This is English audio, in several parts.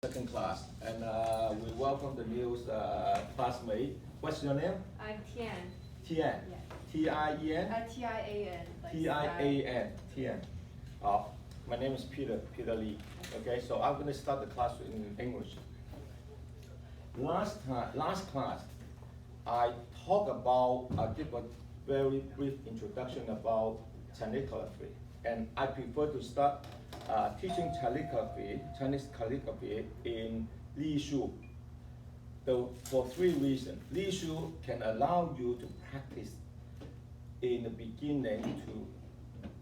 second class, and we welcome the new classmate. What's your name? I'm Tian. Tian. Yeah. T-I-E-N? Tian. T-I-A-N. Tian. My name is Peter Lee. Okay, so I'm going to start the class in English. Last class, I talked about, I did a very brief introduction about calligraphy, and I prefer to start teaching calligraphy, Chinese calligraphy in Li Shu. For three reasons. Li Shu can allow you to practice in the beginning to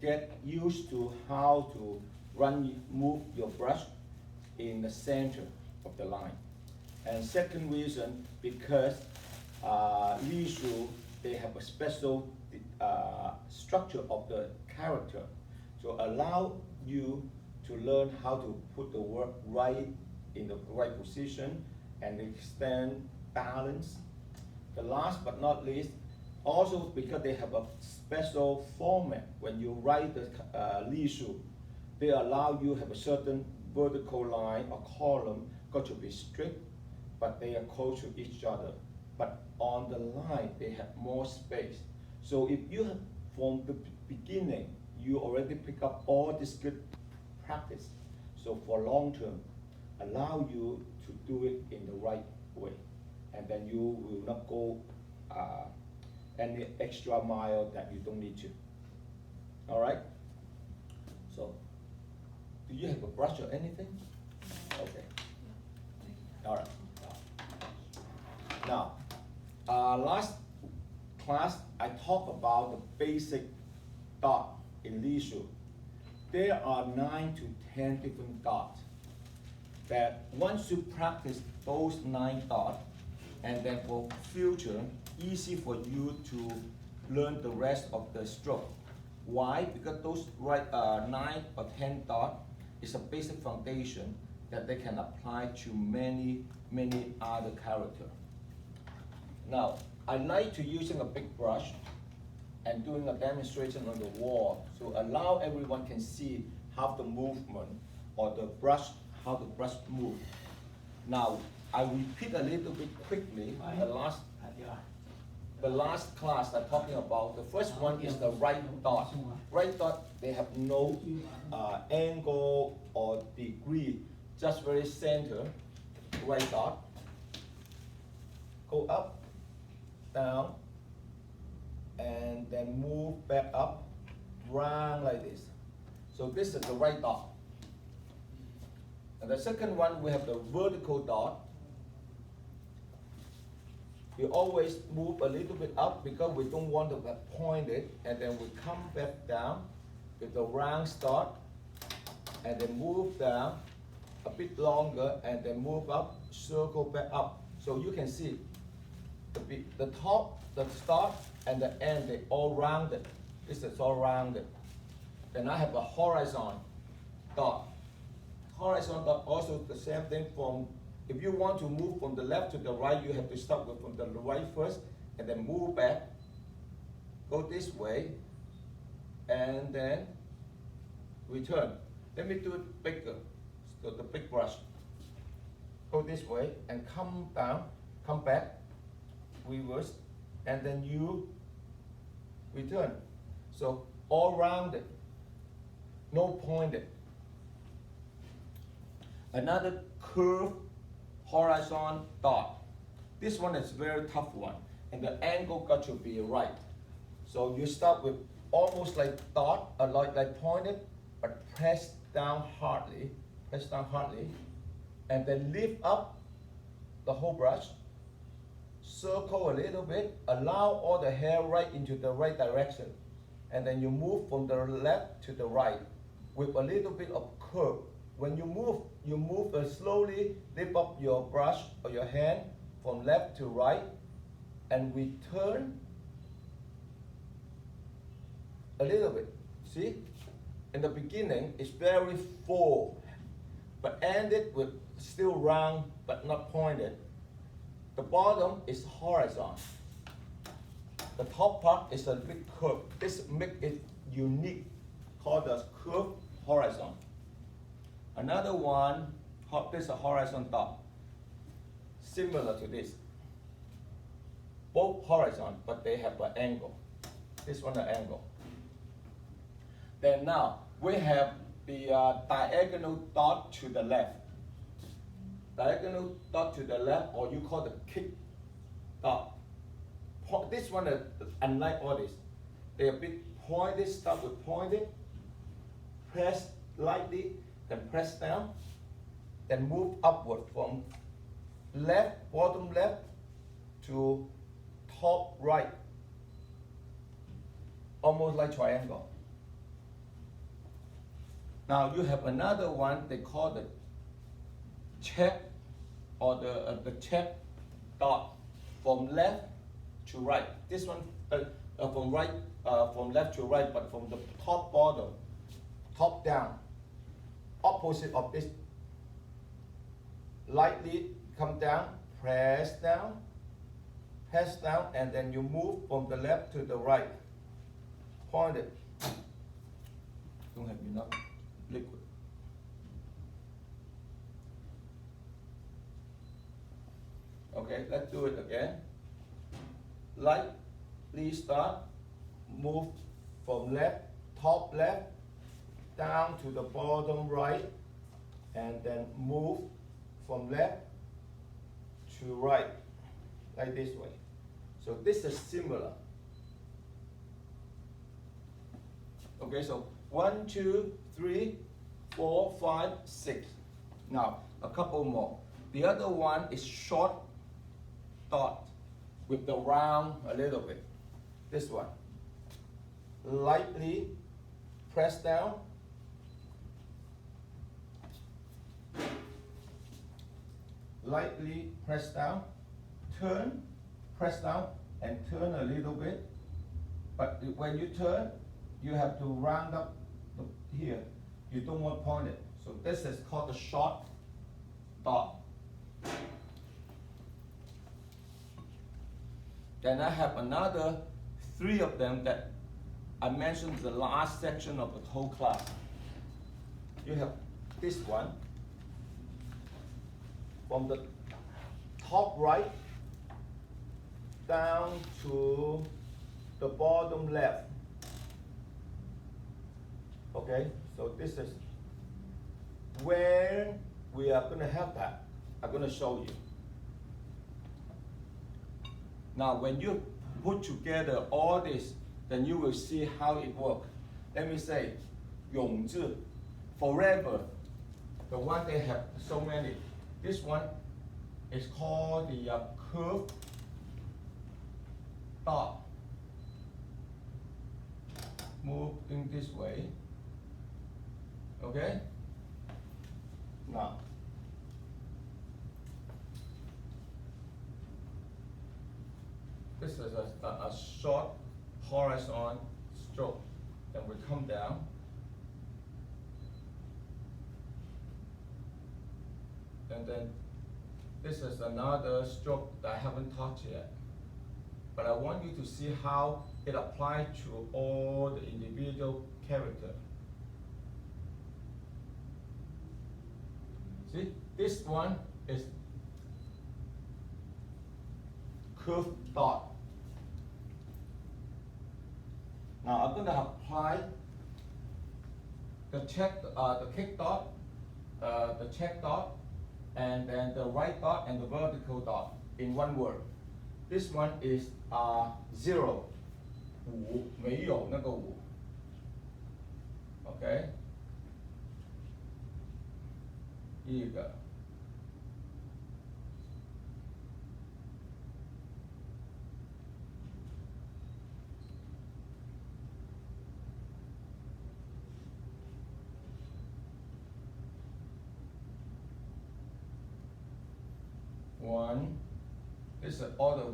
get used to how to move your brush in the center of the line. And second reason, because Li Shu, they have a special structure of the character to allow you to learn how to put the work right in the right position and extend balance. The last but not least, also because they have a special format when you write the Li Shu, they allow you have a certain vertical line or column got to be straight, but they are close to each other. But on the line, they have more space. So if you have, from the beginning, you already pick up all this good practice. So for long term, allow you to do it in the right way. And then you will not go any extra mile that you don't need to. All right? So, do you have a brush or anything? Okay. All right. Now, last class, I talked about the basic dot in Li Shu. There are 9 to 10 different dots that once you practice those 9 dots, and then for future, easy for you to learn the rest of the stroke. Why? Because those 9 or 10 dots is a basic foundation that they can apply to many other characters. Now, I like to using a big brush and doing a demonstration on the wall to allow everyone can see how the movement or the brush, how the brush moves. Now, I repeat a little bit quickly the last class I'm talking about. The first one is the right dot. Right dot, they have no angle or degree, just very center, right dot. Go up, down, and then move back up, round like this. So this is the right dot. And the second one, we have the vertical dot. We always move a little bit up because we don't want to point it, and then we come back down with the round start, and then move down a bit longer, and then move up, circle back up. So you can see the top, the start, and the end, they all rounded. This is all rounded. Then I have a horizon dot. Horizon dot also the same thing from, if you want to move from the left to the right, you have to start with from the right first, and then move back, go this way, and then return. Let me do it bigger, so the big brush. Go this way, and come down, come back, reverse, and then you return. So all rounded, no pointed. Another curve horizon dot. This one is very tough one, and the angle got to be right. So you start with almost like dot, like pointed, but press down hardly, and then lift up the whole brush, circle a little bit, allow all the hair right into the right direction, and then you move from the left to the right with a little bit of curve. When you move slowly, lift up your brush or your hand from left to right, and return a little bit. See? In the beginning, it's very full, but ended with still round but not pointed. The bottom is horizon. The top part is a big curve. This makes it unique, called the curve horizon. Another one, this is a horizon dot, similar to this. Both horizon, but they have an angle. This one an angle. Then now we have the diagonal dot to the left. Diagonal dot to the left, or you call the kick dot. This one, unlike all this, they are a bit pointed, start with pointed, press lightly, then press down, then move upward from left, bottom left to top right, almost like triangle. Now you have another one they call the check, or the check dot, from left to right. This one from left to right, but from the top bottom, top down, opposite of this. Lightly come down, press down, and then you move from the left to the right. Point it. Don't have enough liquid. Okay, let's do it again. Lightly start, move from left, top left, down to the bottom right, and then move from left to right, like this way. So this is similar. Okay, so 1, 2, 3, 4, 5, 6. Now, a couple more. The other one is short dot with the round a little bit. This one. Lightly press down. Lightly press down. Turn, press down, and turn a little bit. But when you turn, you have to round up here. You don't want to point it. So this is called the short dot. Then I have another 3 of them that I mentioned in the last section of the whole class. You have this one from the top right down to the bottom left. Okay, so this is where we are going to have that. I'm going to show you. Now, when you put together all this, then you will see how it works. Let me say, 永志, forever, the one they have so many. This one is called the curve dot. Move in this way. Okay? Now, this is a short horizontal stroke. Then we come down. And then this is another stroke that I haven't touched yet. But I want you to see how it applies to all the individual characters. See, this one is curved dot. Now I'm going to apply the kick dot, the check dot, and then the right dot and the vertical dot in one word. This one is 0, 5, 没有那个5. Okay? 一个 1. This is all the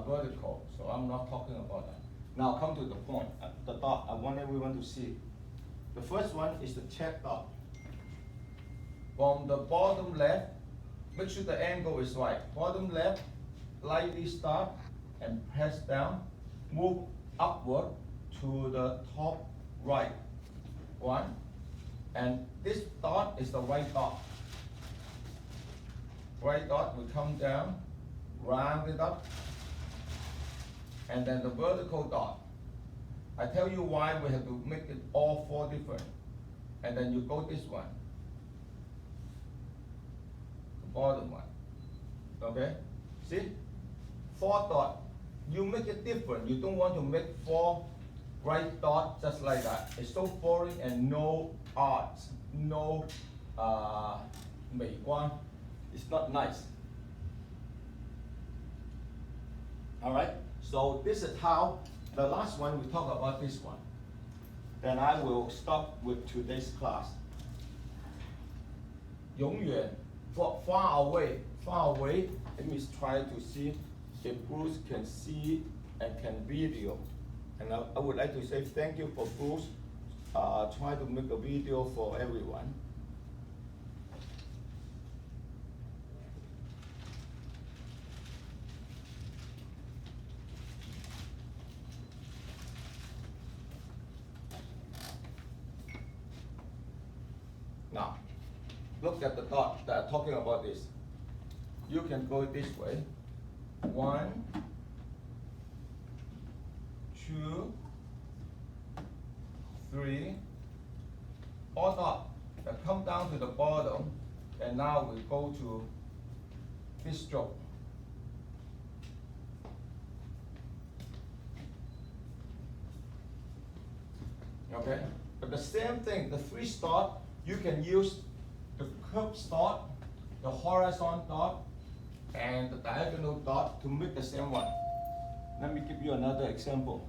vertical, so I'm not talking about that. Now come to the point, the dot I want everyone to see. The first one is the check dot. From the bottom left, make sure the angle is right. Bottom left, lightly start and press down. Move upward to the top right. 1. And this dot is the right dot. right dot will come down, round it up, and then the vertical dot. I tell you why we have to make it all 4 different. And then you go this one, the bottom one. Okay? See? 4 dot. You make it different. You don't want to make 4 right dot just like that. It's so boring and no art, no 美观. It's not nice. Alright? So this is how the last one we talk about this one. Then I will stop with today's class. 永远 far away. Let me try to see if Bruce can see and can video. And I would like to say thank you for Bruce trying to make a video for everyone. Now, look at the dot that I'm talking about this. You can go this way. 1, 2, 3, all dot that come down to the bottom, and now we go to this stroke. Okay, but the same thing, the 3 dot, you can use the curved dot, the horizontal dot, and the diagonal dot to make the same one. Let me give you another example.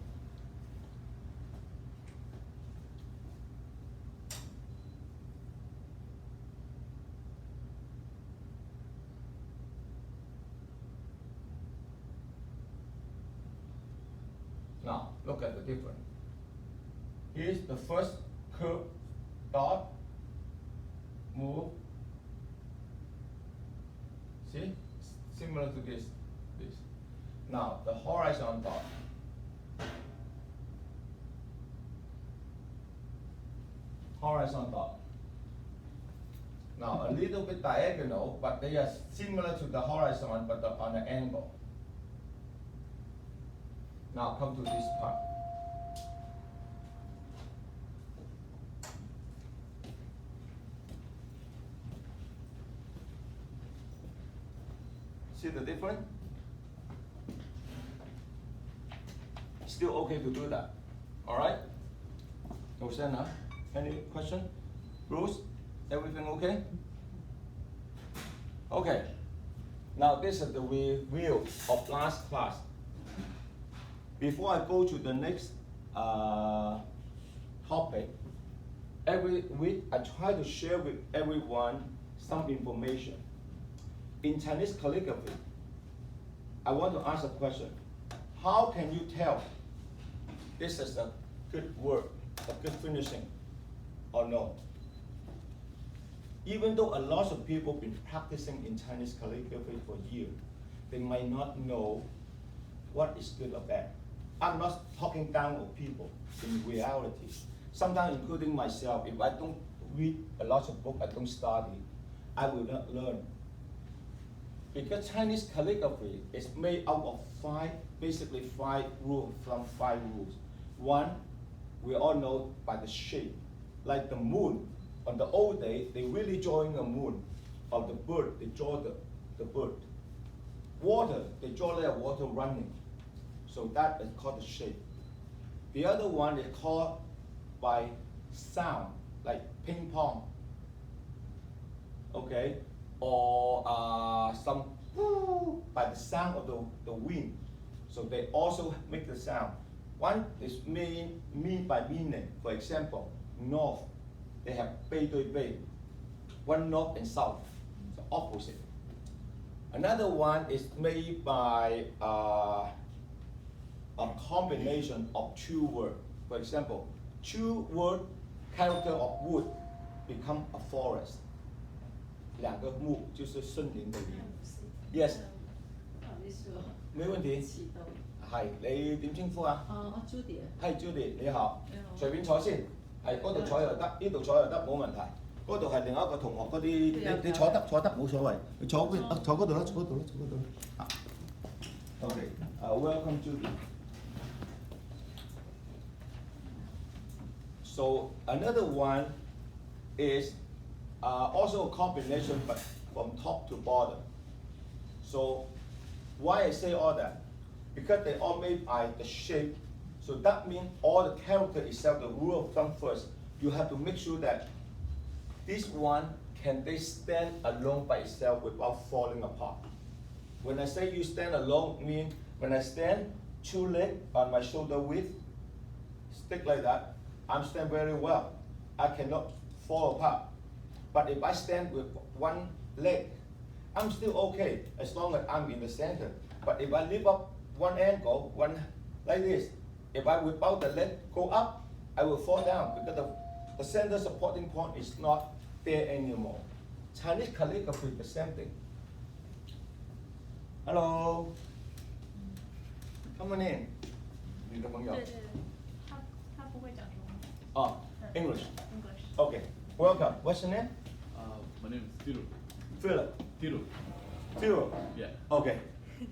Now, look at the difference. Here's the first curved dot, move. See? Similar to this. Now, the horizontal dot. Horizontal dot. Now, a little bit diagonal, but they are similar to the horizon, but on an angle. Now, come to this part. See the difference? Still okay to do that. All right? Rosanna, any question? Bruce, everything okay? Okay. Now this is the review of last class. Before I go to the next topic, every week I try to share with everyone some information. In Chinese calligraphy, I want to ask a question. How can you tell this is a good work, a good finishing, or no? Even though a lot of people have been practicing in Chinese calligraphy for years, they might not know what is good or bad. I'm not talking down on people in reality. Sometimes, including myself, if I don't read a lot of books, I don't study, I will not learn. Because Chinese calligraphy is made out of basically 5 rules, from 5 rules. One, we all know by the shape, like the moon. On the old day, they really drawing a moon. Of the bird, they draw the bird. Water, they draw like water running. So that is called the shape. The other one is called by sound, like ping pong. Okay? Or some by the sound of the wind. So they also make the sound. One is mean by meaning. For example, north, they have 背对背. One north and south, so opposite. Another one is made by a combination of 2 words. For example, 2 words, character of wood, become a forest. 2个木就是森林的林。Yes。沒問題。係，你點稱呼啊？我 Judy。係 Judy，你好。隨便坐先，係嗰度坐又得，呢度坐又得，冇問題。嗰度係另一個同學嗰啲，你坐得冇所謂，你坐嗰度啦，坐嗰度啦，坐嗰度啦。Okay, welcome Judy. So another one is also a combination, but from top to bottom. So why I say all that? Because they all made by the shape. So that means all the character itself, the rule of thumb first, you have to make sure that this one, can they stand alone by itself without falling apart? When I say you stand alone, mean when I stand, 2 legs on my shoulder width, stick like that, I'm stand very well. I cannot fall apart. But if I stand with 1 leg, I'm still okay as long as I'm in the center. But if I lift up 1 angle, like this, if I without the leg go up, I will fall down because the center supporting point is not there anymore. Chinese calligraphy is the same thing. Hello. Come on in. 你的朋友。对，他不会讲中文。Oh, English. English. Okay. Welcome. What's your name? My name is Tiro. Philip. Tiro. Philip. Yeah. Okay.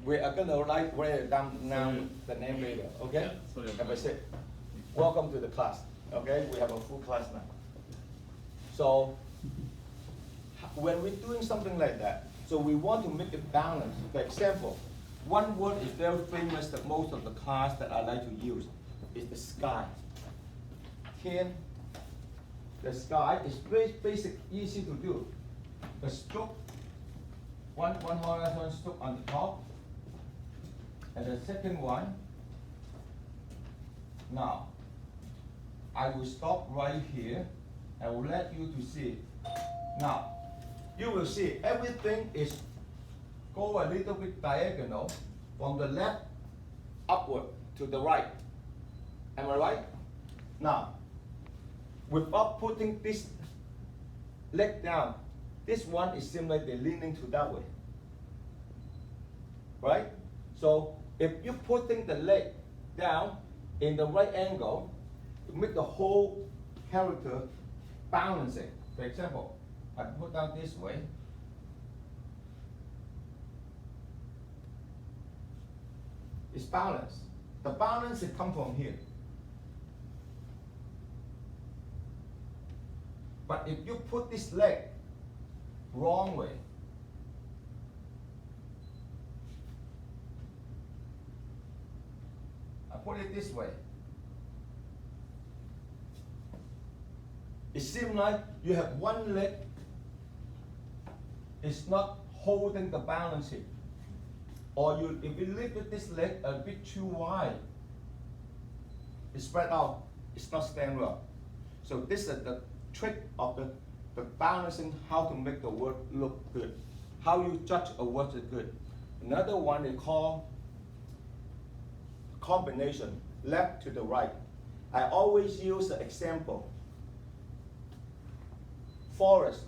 We are gonna write down now Sorry. the name later. Okay. Yeah, sorry about Have a that. seat. Welcome to the class. Okay. We have a full class now. So when we're doing something like that, so we want to make it balanced. For example, one word is very famous that most of the class that I like to use is the sky. Thiên, the sky is very basic, easy to do. The stroke, one horizontal stroke on the top, and the second one. Now, I will stop right here. I will let you to see. Now, you will see everything is go a little bit diagonal from the left upward to the right. Am I right? Now, without putting this leg down, this one is simply leaning to that way. Right? So if you're putting the leg down in the right angle, to make the whole character balancing. For example, I put down this way. It's balanced. The balance it comes from here. But if you put this leg wrong way, I put it this way. It seems like you have one leg, it's not holding the balance here. Or if you lift this leg a bit too wide, it's spread out, it's not stand well. So this is the trick of the balancing, how to make the work look good. How you judge a work is good. Another one is called combination, left to the right. I always use the example. Forest,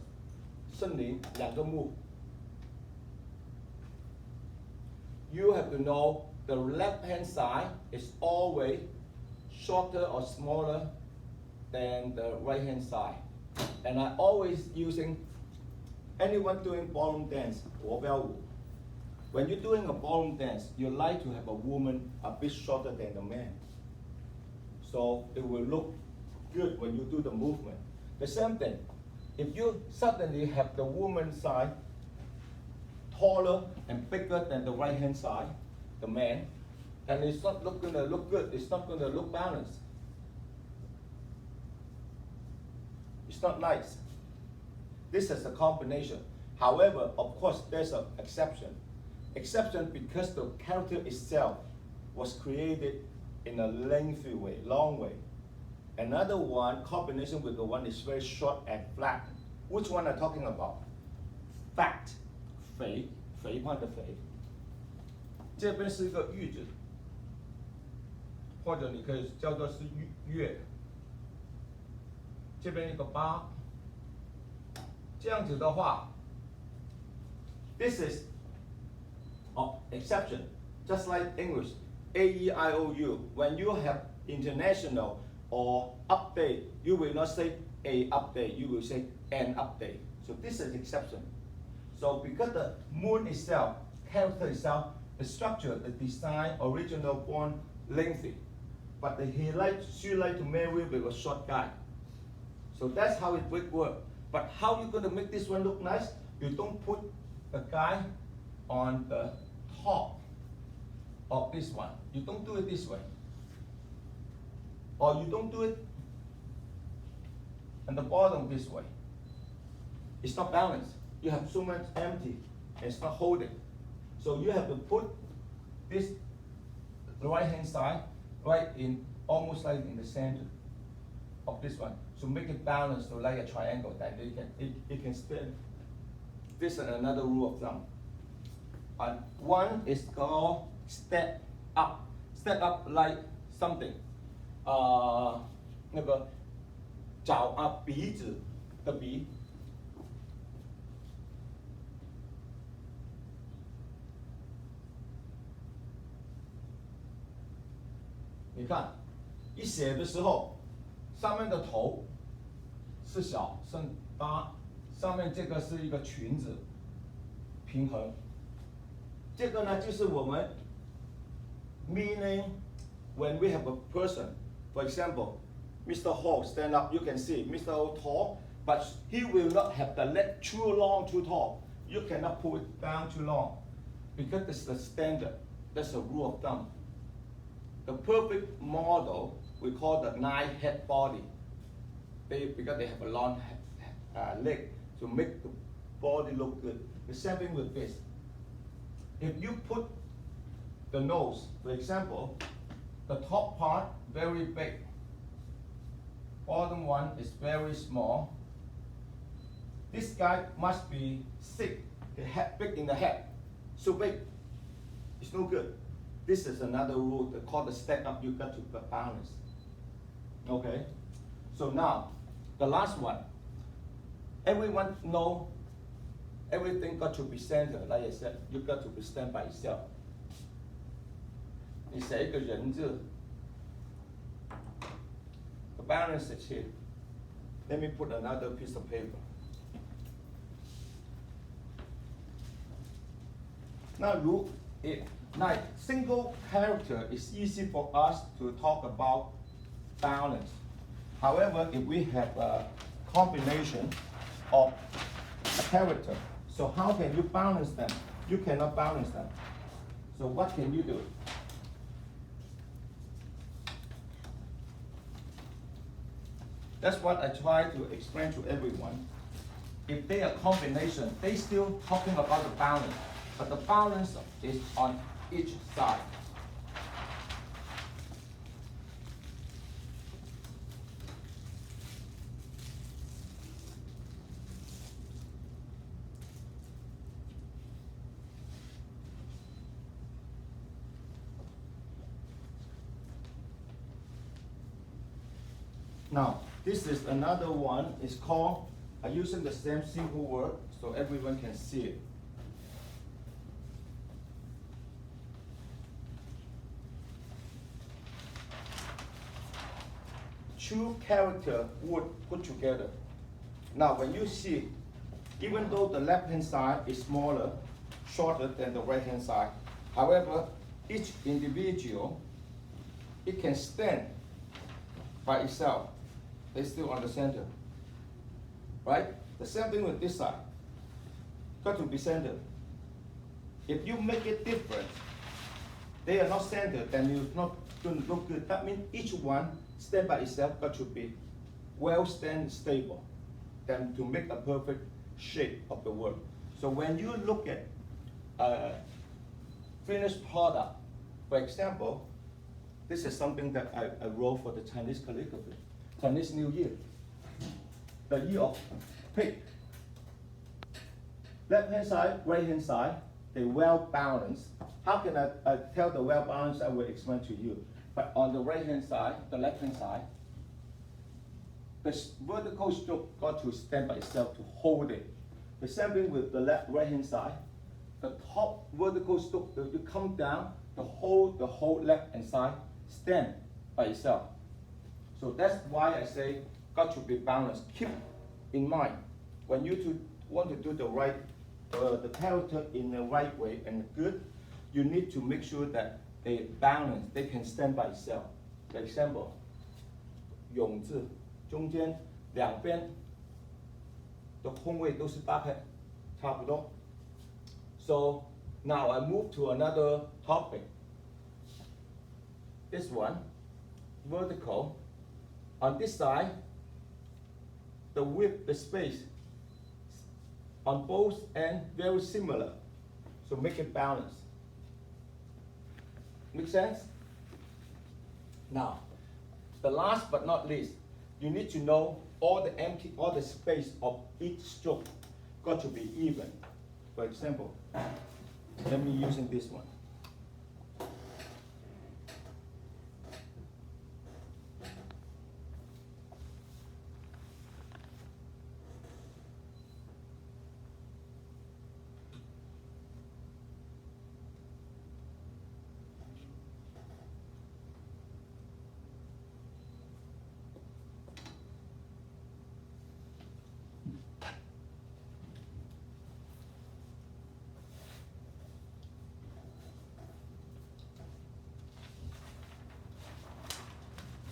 森林，两个木。You have to know the left hand side is always shorter or smaller than the right hand side. And I always using anyone doing ballroom dance, 国标舞. When you're doing a ballroom dance, you like to have a woman a bit shorter than the man. So it will look good when you do the movement. The same thing. If you suddenly have the woman's side taller and bigger than the right hand side, the man, and it's not going to look good, it's not going to look balanced. It's not nice. This is a combination. However, of course, there's an exception. Exception because the character itself was created in a lengthy way, long way. Another one, combination with the one is very short and flat. Which one am I talking about? Fat, 肥，肥胖的肥。这边是一个玉字，或者你可以叫做是月。这边一个八。这样子的话 ，this is exception, just like English, A-E-I-O-U. When you have international or update, you will not say a update, you will say and update. So this is exception. So because the moon itself, character itself, the structure, the design, original born lengthy, but she like to marry with a short guy. So that's how it would work. But how you gonna make this one look nice? You don't put the guy on the top of this one. You don't do it this way. Or you don't do it on the bottom this way. It's not balanced. You have so much empty, and it's not holding. So you have to put this right hand side right in, almost like in the center of this one. So make it balanced to like a triangle, that it can stand. This is another rule of thumb. And one is called step up. Step up like something. 那个找啊鼻子的鼻。你看，一写的时候，上面的头是小，剩8，上面这个是一个裙子，平衡。这个呢，就是我们 meaning when we have a person, for example, Mr. Hall stand up, you can see Mr. Hall tall, but he will not have the leg too long, too tall. You cannot pull it down too long, because it's the standard. That's a rule of thumb. The perfect model we call the 9-head body. Because they have a long leg to make the body look good. The same thing with this. If you put the nose, for example, the top part very big, bottom one is very small. This guy must be thick, the head big in the head, so big. It's no good. This is another rule called the stack up. You got to balance. Okay. So now, the last one. Everyone know everything got to be centered. Like I said, you got to be stand by itself. 你写一个人字 the balance is here. Let me put another piece of paper. Now, like single character is easy for us to talk about balance. However, if we have a combination of character, so how can you balance them? You cannot balance them. So what can you do? That's what I try to explain to everyone. If they are combination, they still talking about the balance, but the balance is on each side. Now, this is another one. It's called, I'm using the same simple word so everyone can see it. Two character word put together. Now, when you see, even though the left hand side is smaller, shorter than the right hand side, however, each individual, it can stand by itself. They're still on the center, right? The same thing with this side. Got to be centered. If you make it different, they are not centered, then you're not going to look good. That means each one stand by itself got to be well stand stable, then to make a perfect shape of the work. So when you look at a finished product, for example, this is something that I wrote for the Chinese calligraphy. Chinese New Year, the year of pig. Left hand side, right hand side, they well balanced. How can I tell the well balanced? I will explain to you. But on the right hand side, the left hand side, the vertical stroke got to stand by itself to hold it. The same thing with the right hand side. The top vertical stroke, you come down, the whole left hand side stand by itself. So that's why I say got to be balanced. Keep in mind, when you want to do the character in the right way and good, you need to make sure that they balance, they can stand by itself. For example, 永字中间两边的空位都是搭配差不多。So now I move to another topic. This one, vertical. On this side, the width, the space on both ends very similar. So make it balanced. Make sense? Now, the last but not least, you need to know all the space of each stroke got to be even. For example, let me using this one.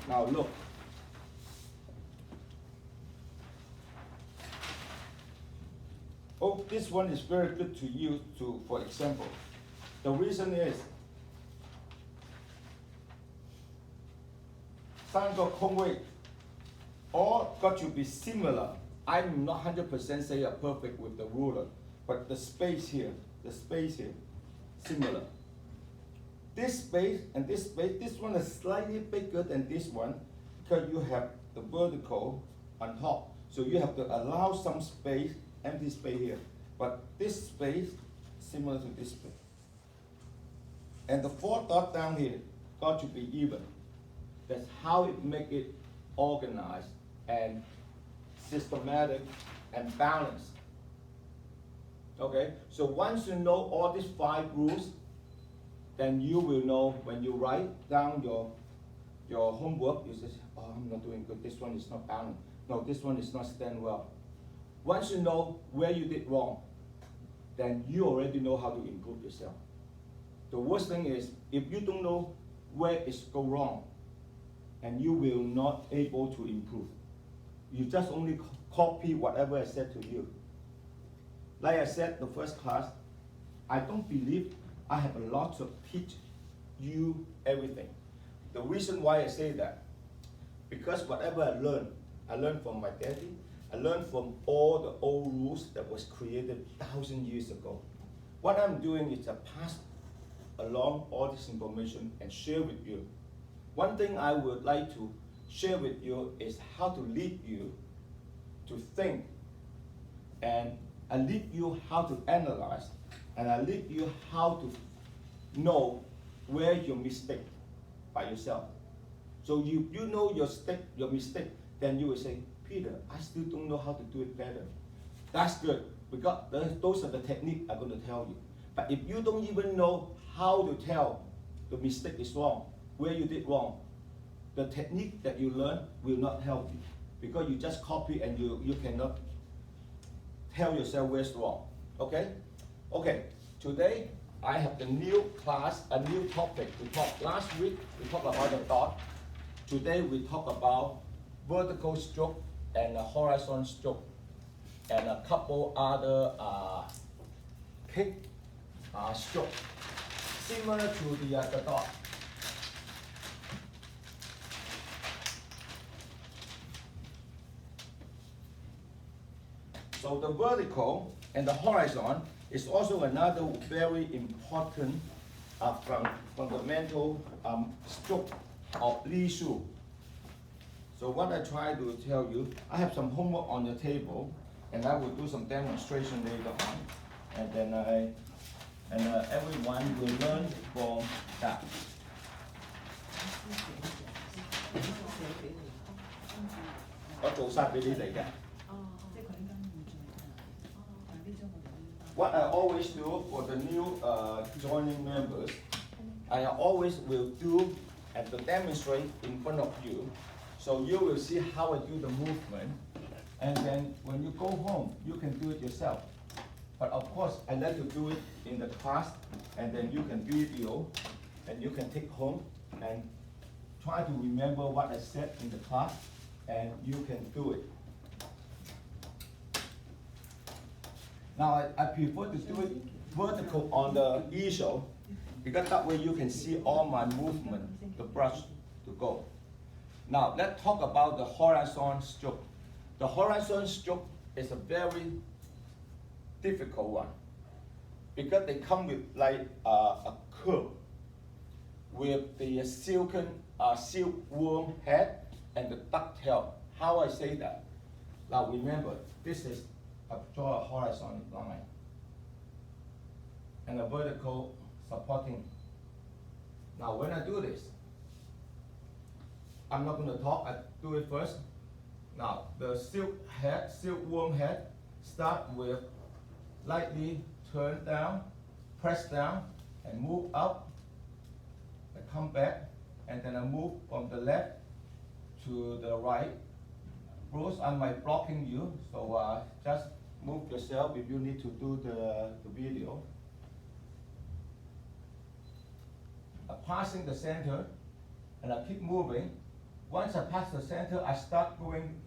Now look. Oh, this one is very good to use for example. The reason is 三个空位 all got to be similar. I'm not 100% say perfect with the ruler, but the space here, similar. This space and this space, this one is slightly bigger than this one because you have the vertical on top. So you have to allow some space, empty space here. But this space, similar to this space. And the 4 dot down here got to be even. That's how it make it organized and systematic and balanced. Okay, so once you know all these 5 rules, then you will know when you write down your homework, you say, oh, I'm not doing good, this one is not balanced. No, this one is not stand well. Once you know where you did wrong, then you already know how to improve yourself. The worst thing is, if you don't know where it's go wrong, and you will not able to improve. You just only copy whatever I said to you. Like I said, the first class, I don't believe I have a lot to teach you everything. The reason why I say that, because whatever I learned from my daddy, I learned from all the old rules that was created 1,000 years ago. What I'm doing is to pass along all this information and share with you. One thing I would like to share with you is how to lead you to think, and I lead you how to analyze, and I lead you how to know where your mistake by yourself. So you know your mistake, then you will say, Peter, I still don't know how to do it better. That's good, because those are the techniques I'm going to tell you. But if you don't even know how to tell the mistake is wrong, where you did wrong, the technique that you learn will not help you, because you just copy and you cannot tell yourself where's wrong. Okay? Okay, today I have the new class, a new topic. We talked last week, we talked about the dot. Today we talk about vertical stroke and a horizontal stroke, and a couple other kick stroke, similar to the dot. So the vertical and the horizontal is also another very important fundamental stroke of Li Shu. So what I try to tell you, I have some homework on the table, and I will do some demonstration later on, and then everyone will learn from that. 我做晒俾你哋嘅。What I always do for the new joining members, I always will do and to demonstrate in front of you, so you will see how I do the movement, and then when you go home, you can do it yourself. But of course, I like to do it in the class, and then you can video, and you can take home and try to remember what I said in the class, and you can do it. Now, I prefer to do it vertical on the easel, because that way you can see all my movement, the brush to go. Now, let's talk about the horizontal stroke. The horizontal stroke is a very difficult one, because they come with like a curve with the silkworm head and the ducktail. How I say that? Now remember, this is draw a horizontal line and a vertical supporting. Now when I do this, I'm not going to talk, I do it first. Now the silkworm head start with lightly turn down, press down, and move up. I come back, and then I move from the left to the right. Bruce, I might blocking you, so just move yourself if you need to do the video. Passing the center, and I keep moving. Once I pass the center, I start going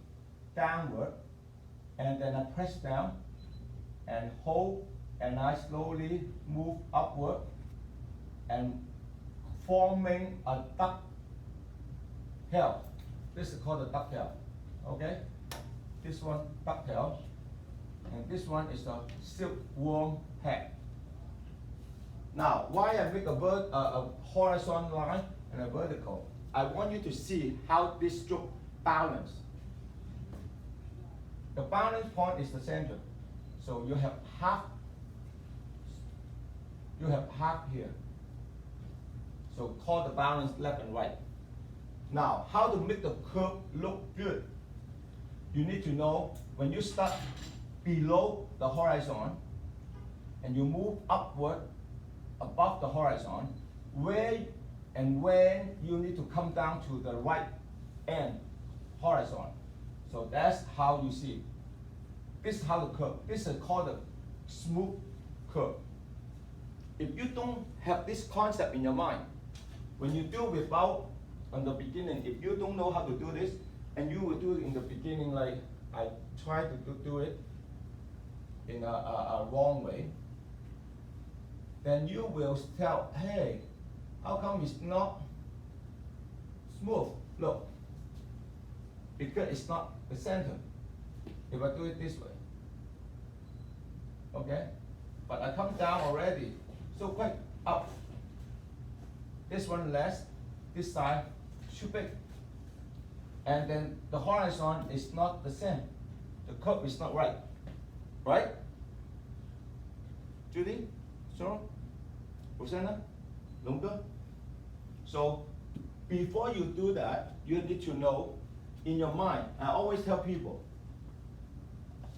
downward, and then I press down and hold, and I slowly move upward and forming a ducktail. This is called a ducktail. Okay? This one ducktail, and this one is a silkworm head. Now, why I make a horizontal line and a vertical? I want you to see how this stroke balance. The balance point is the center. So you have half here. So call the balance left and right. Now, how to make the curve look good? You need to know when you start below the horizon and you move upward above the horizon, where and when you need to come down to the right end horizon. So that's how you see. This is how the curve. This is called a smooth curve. If you don't have this concept in your mind, when you do without on the beginning, if you don't know how to do this, and you will do it in the beginning like I try to do it in a wrong way, then you will tell, hey, how come it's not smooth? Look, because it's not the center. If I do it this way, okay? But I come down already, so quick, up. This one less, this side too big. And then the horizon is not the same. The curve is not right. Right? Judy? Sorry? Rosanna? Lunga? So before you do that, you need to know in your mind, I always tell people,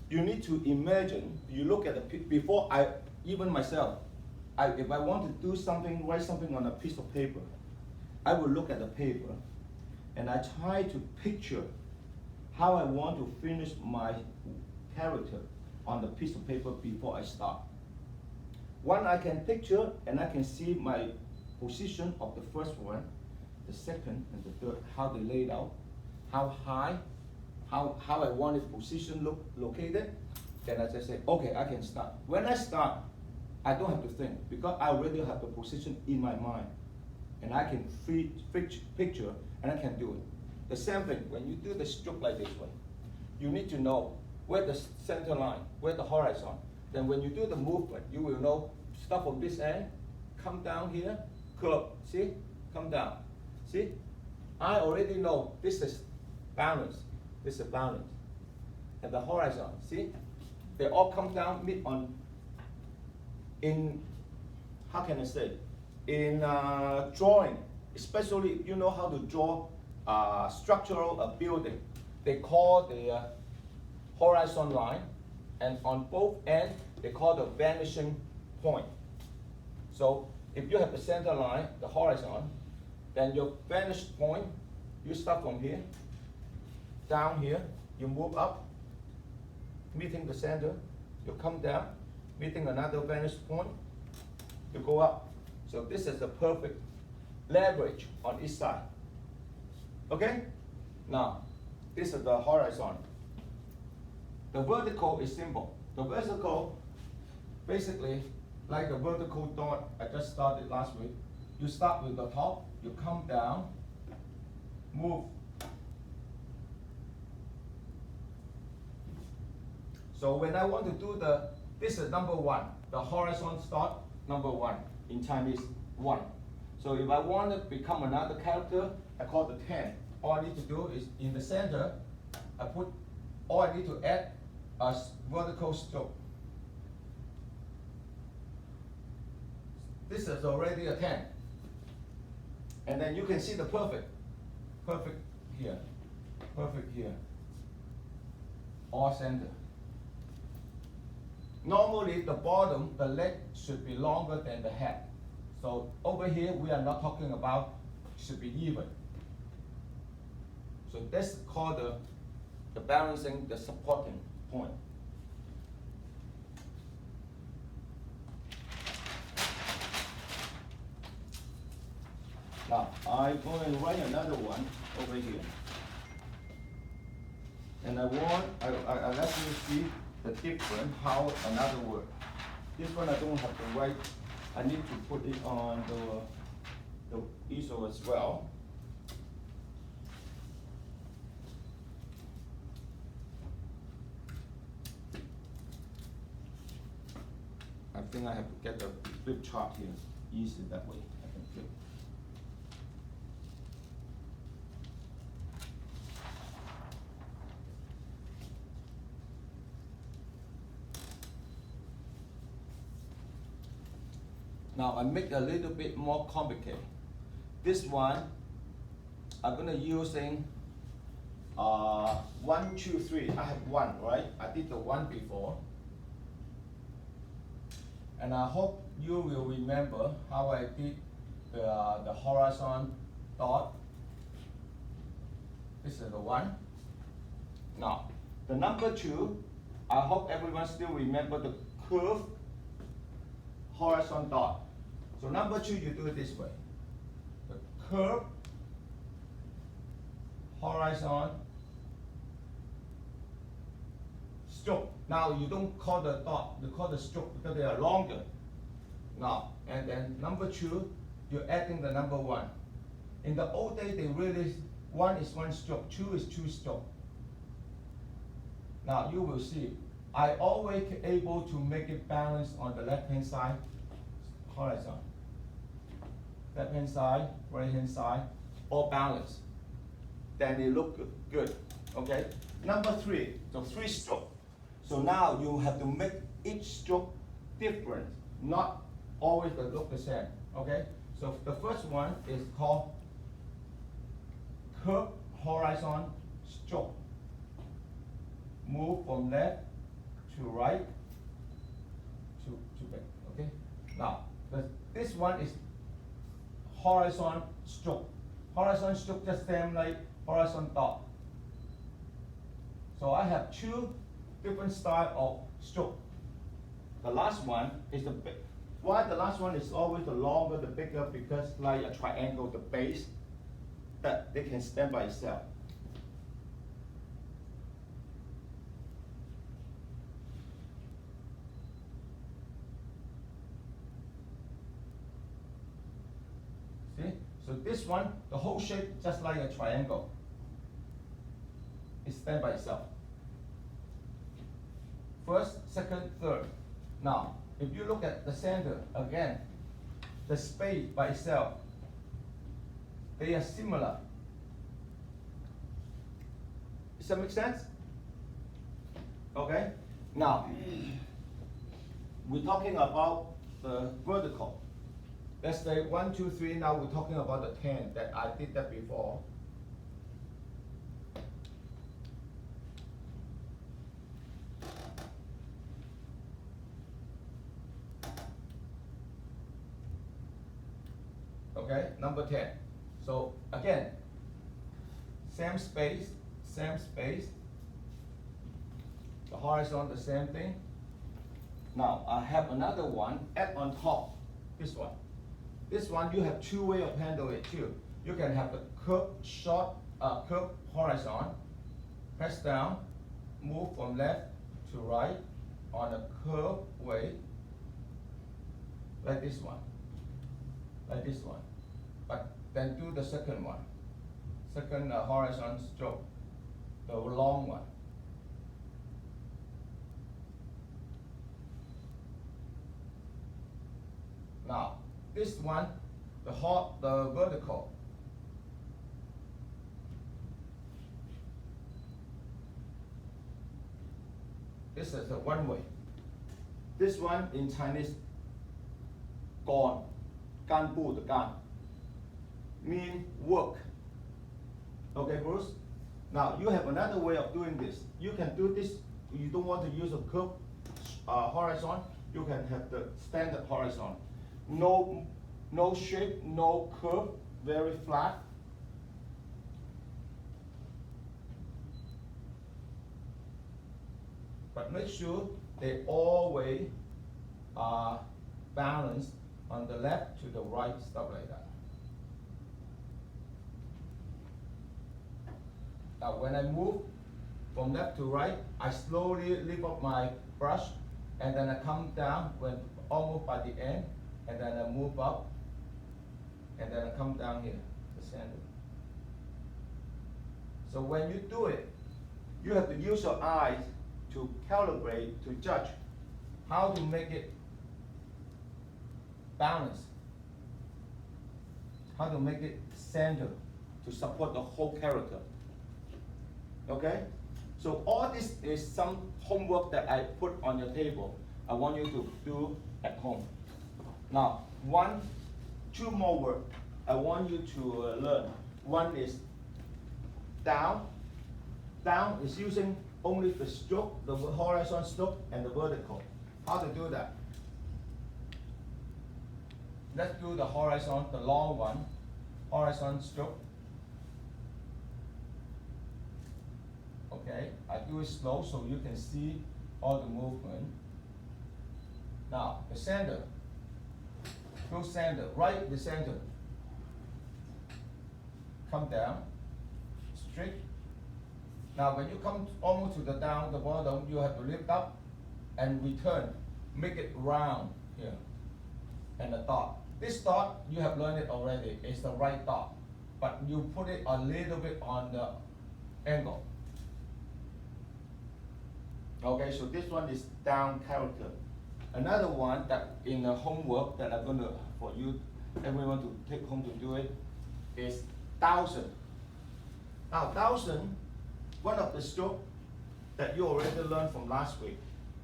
you need to imagine, you look at the, before I, even myself, if I want to do something, write something on a piece of paper, I will look at the paper and I try to picture how I want to finish my character on the piece of paper before I start. One, I can picture and I can see my position of the first one, the second and the third, how they laid out, how high, how I want it position located. Then I just say, okay, I can start. When I start, I don't have to think because I already have the position in my mind. And I can picture and I can do it. The same thing, when you do the stroke like this one, you need to know where the center line, where the horizon. Then when you do the movement, you will know, start from this end, come down here, curve, see, come down. See, I already know this is balance, this is balance. And the horizon, see, they all come down mid on, in, how can I say, in drawing, especially if you know how to draw structural building, they call the horizon line, and on both ends, they call the vanishing point. So if you have the center line, the horizon, then your vanishing point, you start from here, down here, you move up, meeting the center, you come down, meeting another vantage point, you go up. So this is the perfect leverage on each side. Okay? Now, this is the horizon. The vertical is simple. The vertical, basically, like the vertical dot I just started last week, you start with the top, you come down, move. So when I want to do this is number one, the horizon start, number one, in Chinese, one. So if I want to become another character, I call the 10. All I need to do is in the center, all I need to add a vertical stroke. This is already a 10. And then you can see the perfect here, all center. Normally the bottom, the leg should be longer than the head. So over here, we are not talking about should be even. So that's called the balancing, the supporting point. Now, I'm going to write another one over here. And I let you see the difference, how another word. This one I don't have to write. I need to put it on the easel as well. I think I have to get the flip chart here. Easy that way. I can flip. Now I make a little bit more complicated. This one, I'm gonna using 1, 2, 3. I have 1, right? I did the 1 before. And I hope you will remember how I did the horizon dot. This is the 1. Now, the number 2, I hope everyone still remember the curve horizon dot. So number 2, you do it this way. The curve, horizon, stroke. Now you don't call the dot, you call the stroke because they are longer. Now, and then number 2, you're adding the number 1. In the old day, they really, 1 is 1 stroke, 2 is 2 stroke. Now you will see, I always able to make it balanced on the left-hand side, horizon. Left-hand side, right-hand side, all balanced. Then they look good, okay? Number 3, so 3 stroke. So now you have to make each stroke different, not always look the same, okay? So the first one is called curve horizon stroke. Move from left to right to back, okay? Now, this one is horizon stroke. Horizon stroke just same like horizon dot. So I have 2 different style of stroke. The last one is the big. Why the last one is always the longer, the bigger? Because like a triangle, the base, that they can stand by itself. See? So this one, the whole shape just like a triangle. It stands by itself. First, second, third. Now, if you look at the center, again, the space by itself, they are similar. Does that make sense? Okay? Now, we're talking about the vertical. Let's say 1, 2, 3, now we're talking about the 10 that I did that before. Okay, number 10. So again, same space, the horizon, the same thing. Now I have another one, add on top, this one. This one you have two ways of handling it too. You can have the curve curve horizon, press down, move from left to right on a curve way, like this one, like this one. But then do the second one, second horizon stroke, the long one. Now, this one, the vertical. This is the one way. This one in Chinese, 干，干部的干 mean work. Okay, Bruce? Now, you have another way of doing this. You can do this, you don't want to use a curve horizon, you can have the standard horizon. No shape, no curve, very flat. But make sure they always are balanced on the left to the right, stuff like that. Now when I move from left to right, I slowly lift up my brush and then I come down when almost by the end, and then I move up and then I come down here, the center. So when you do it, you have to use your eyes to calibrate, to judge how to make it balanced, how to make it center to support the whole character. Okay? So all this is some homework that I put on your table. I want you to do at home. Now, two more words I want you to learn. One is down. Down is using only the stroke, the horizon stroke, and the vertical. How to do that? Let's do the horizon, the long one, horizon stroke. Okay, I do it slow so you can see all the movement. Now, the center. Go center, right the center. Come down, straight. Now when you come almost to the down, the bottom, you have to lift up and return. Make it round here. And the dot. This dot, you have learned it already, it's the right dot. But you put it a little bit on the angle. Okay, so this one is down character. Another one that in the homework that I'm gonna, for you, everyone to take home to do it, is 1000. Now 1000, one of the strokes that you already learned from last week,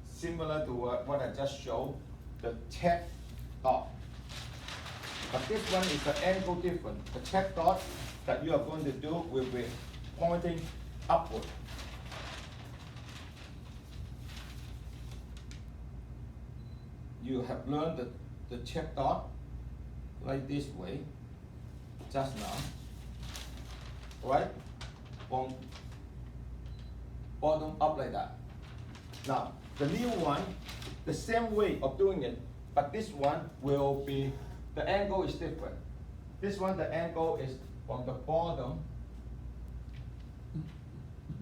similar to what I just showed, the check dot. But this one is the angle different. The check dot that you are going to do will be pointing upward. You have learned the check dot like this way, just now, right? From bottom up like that. Now, the new one, the same way of doing it, but this one will be, the angle is different. This one, the angle is from the bottom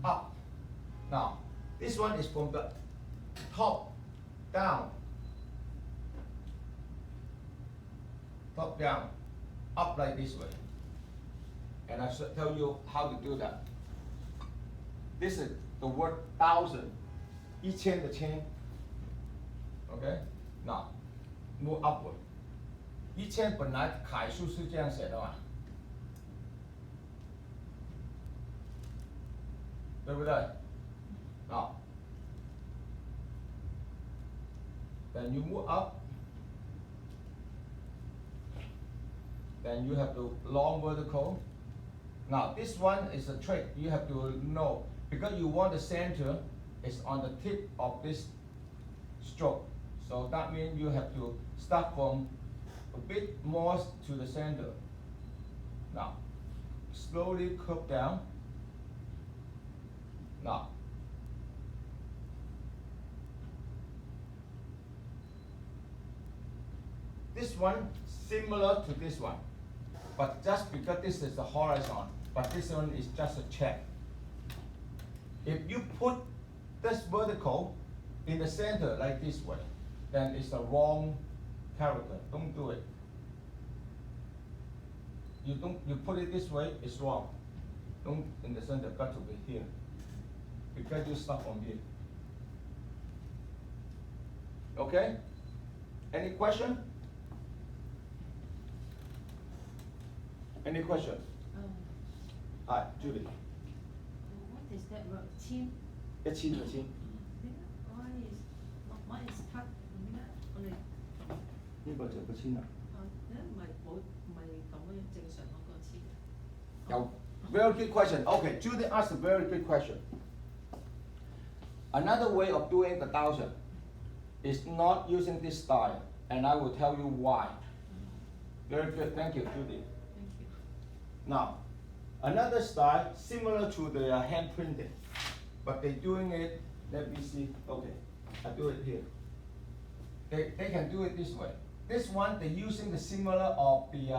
up. Now, this one is from the top down. Top down, up like this way. And I should tell you how to do that. This is the word 1000, 1000的1000. Okay? Now, move upward. 1000本来楷书是这样写的嘛，对不对？好 then you move up, then you have the long vertical. Now this one is a trick you have to know, because you want the center is on the tip of this stroke. So that means you have to start from a bit more to the center. Now, slowly curve down. Now, this one similar to this one, but just because this is the horizon, but this one is just a check. If you put this vertical in the center like this way, then it's the wrong character. Don't do it. You put it this way, it's wrong. Don't in the center, got to be here. Because you start from here. Okay? Any question? Any question? Hi, Julie. What is that word? 簽？一千就千， Why is cut？點解我哋呢個就個千啦。唔係咁樣正常嗰個簽？有 very good question. Okay, Judy asked a very good question. Another way of doing the 1000 is not using this style, and I will tell you why. Very good, thank you, Judy. Thank you. Now, another style similar to the hand printing, but they're doing it. Let me see. Okay, I do it here. They can do it this way. This one they're using the similar of the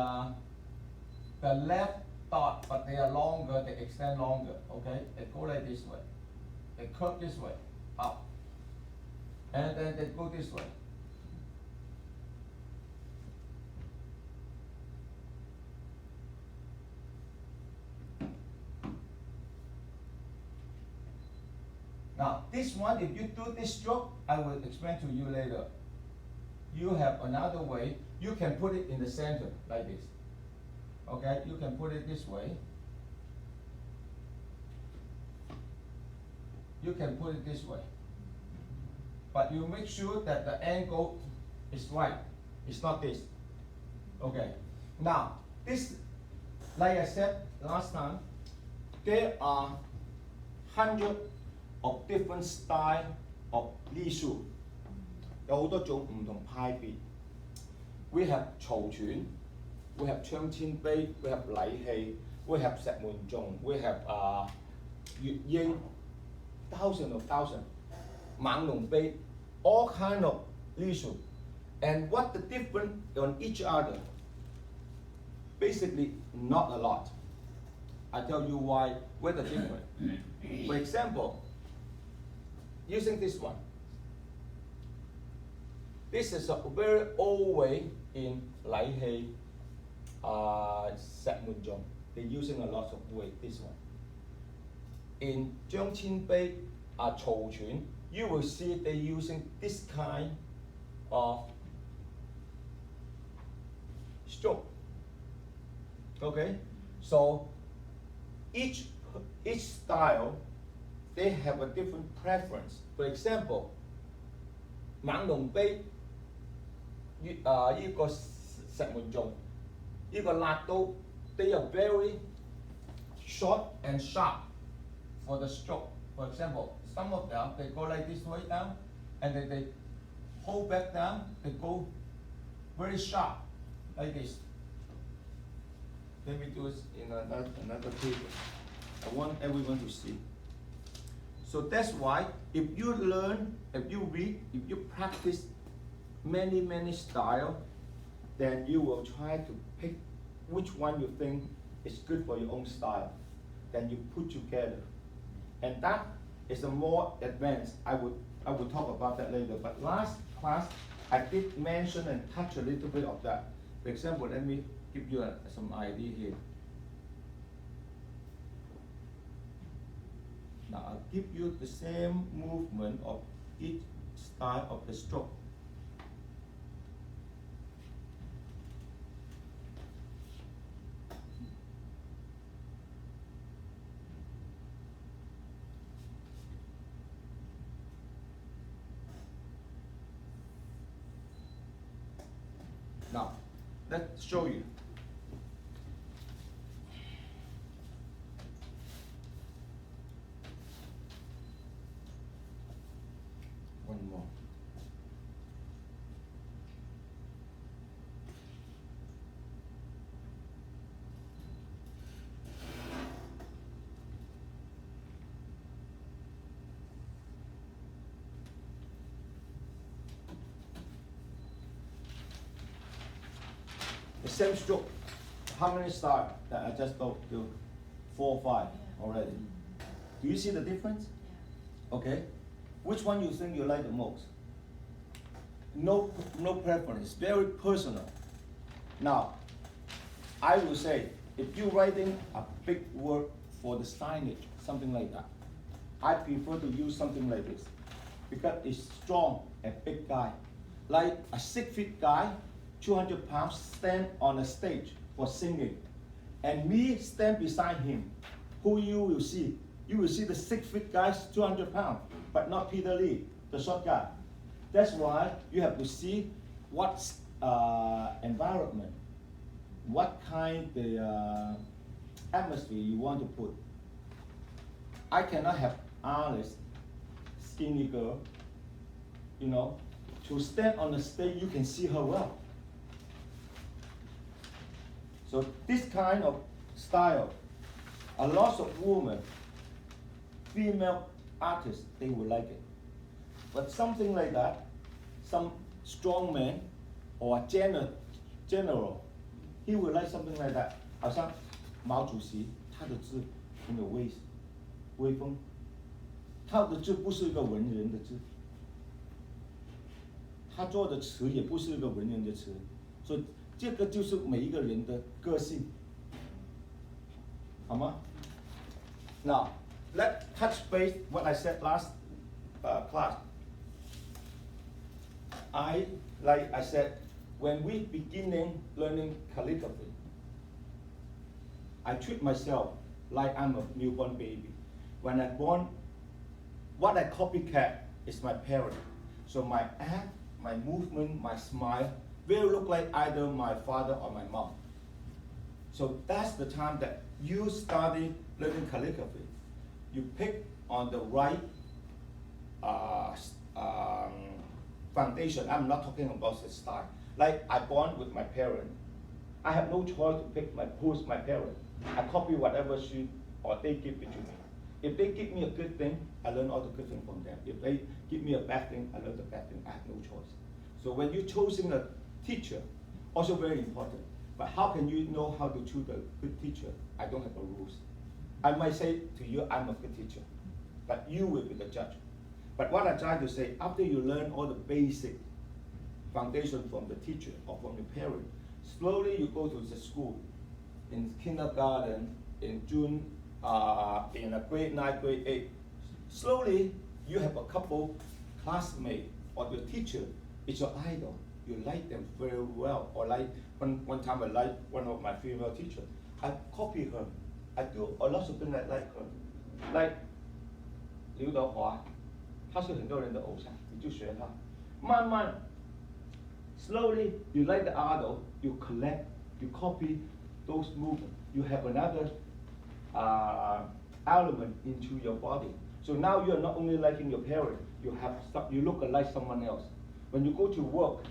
left dot, but they are longer. They extend longer. Okay, they go like this way. They curve this way up, and then they go this way. Now, this one, if you do this stroke, I will explain to you later. You have another way. You can put it in the center, like this. Okay, you can put it this way. You can put it this way. But you make sure that the angle is right. It's not this. Okay. Now, this, like I said last time, there are hundreds of different style of 隶書，有好多種唔同派別。We have 曹全 ，we have 槍千碑 ，we have 禮器 ，we have 石門頌 ，we have 月英 ，thousand， 猛龍碑 ，all kind of 隶書。And what the difference on each other? Basically, not a lot. I tell you why. Where the difference? For example, using this one. This is a very old way in 禮器, 石門頌. They're using a lot of way. This one. In 張千碑, 曹全, you will see they're using this kind of stroke. Okay, so each style they have a different preference. For example, 猛龍碑呢個石門頌呢個辣刀 they are very short and sharp for the stroke. For example, some of them they go like this way down and then they hold back down, they go very sharp like this. Let me do it in another paper. I want everyone to see. So that's why if you learn, if you read, if you practice many styles, then you will try to pick which one you think is good for your own style. Then you put together. And that is a more advanced. I will talk about that later. But last class, I did mention and touch a little bit of that. For example, let me give you some idea here. Now I'll give you the same movement of each style of the stroke. Now, let's show you. One more. The same stroke. How many stars that I just do? 4 or 5 already. Do you see the difference? Okay. Which one you think you like the most? No preference. Very personal. Now, I will say, if you're writing a big word for the signage, something like that, I prefer to use something like this because it's strong and big guy. Like a 6 feet guy, 200 pounds, stand on a stage for singing. And me stand beside him. Who you will see? You will see the 6 feet guy, 200 pounds, but not Peter Lee, the short guy. That's why you have to see what environment, what kind of atmosphere you want to put. I cannot have Alice, skinny girl, you know, to stand on the stage, you can see her well. So this kind of style, a lot of women, female artists, they will like it. But something like that, some strong man or a general, he will like something like that. 好像毛主席，他的字很有威风，他的字不是一个文人的字，他做的词也不是一个文人的词，所以这个就是每一个人的个性，好吗？ Now, let's touch base what I said last class. Like I said, when we beginning learning calligraphy, I treat myself like I'm a newborn baby. When I born, what I copycat is my parent. So my act, my movement, my smile will look like either my father or my mom. So that's the time that you study learning calligraphy. You pick on the right foundation. I'm not talking about the style. Like I born with my parent. I have no choice to pick who's my parent. I copy whatever she or they give it to me. If they give me a good thing, I learn all the good thing from them. If they give me a bad thing, I learn the bad thing. I have no choice. So when you're choosing a teacher, also very important. But how can you know how to choose a good teacher? I don't have a rules. I might say to you, I'm a good teacher, but you will be the judge. But what I try to say, after you learn all the basic foundation from the teacher or from your parent, slowly you go to the school, in kindergarten, in June, in a grade 9, grade 8. Slowly, you have a couple classmates or your teacher is your idol. You like them very well. Or like one time I like one of my female teachers. I copy her. I do a lot of things like her. Like 刘德华，他是很多人的偶像，你就学他。慢慢 slowly you like the idol, you collect, you copy those movements. You have another element into your body. So now you are not only liking your parent, you look like someone else. When you go to work,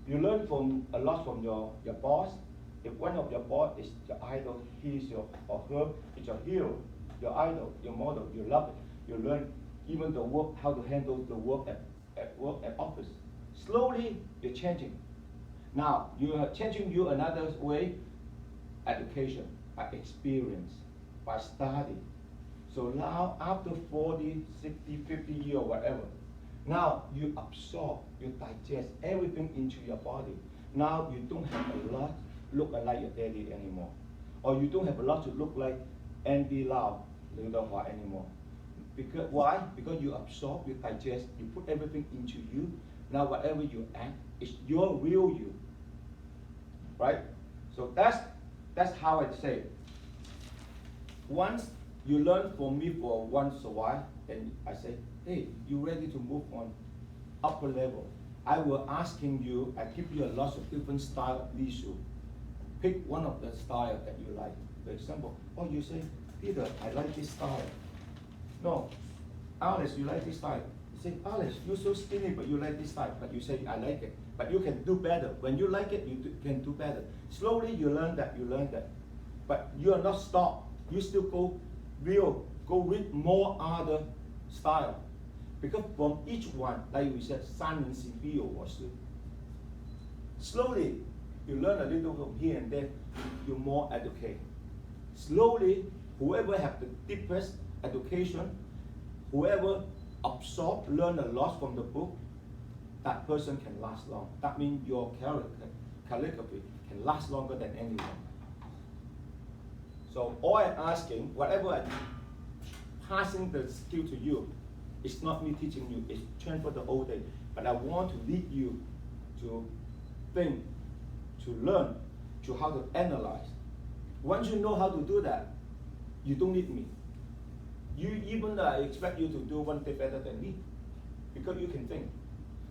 you learn a lot from your boss. If one of your boss is your idol, he or her is your hero, your idol, your model, you love it. You learn even the work, how to handle the work at work, at office. Slowly, you're changing. Now, you are changing another way, education, by experience, by study. So now, after 40, 60, 50 years or whatever, now you absorb, you digest everything into your body. Now you don't have a lot look like your daddy anymore. Or you don't have a lot to look like Andy Lau, Liu Dehua anymore. Because why? Because you absorb, you digest, you put everything into you. Now whatever you act is your real you. Right? So that's how I say it. Once you learn from me for once a while, and I say, hey, you ready to move on upper level? I will asking you, I give you a lot of different style of issue. Pick one of the style that you like. For example, oh, you say, Peter, I like this style. No, Alice, you like this style. You say, Alice, you're so skinny, but you like this style. But you say, I like it. But you can do better. When you like it, you can do better. Slowly, you learn that. But you are not stopped. You still go with more other style. Because from each one, like we said, 3人行必有我师. Slowly, You learn a little from here and there, you're more educated. Slowly, whoever have the deepest education, whoever absorb, learn a lot from the book, that person can last long. That means your calligraphy can last longer than anyone. So all I'm asking, whatever I'm passing the skill to you, it's not me teaching you, it's transfer the old day. But I want to lead you to think, to learn, to how to analyze. Once you know how to do that, you don't need me. I expect you to do one day better than me, because you can think.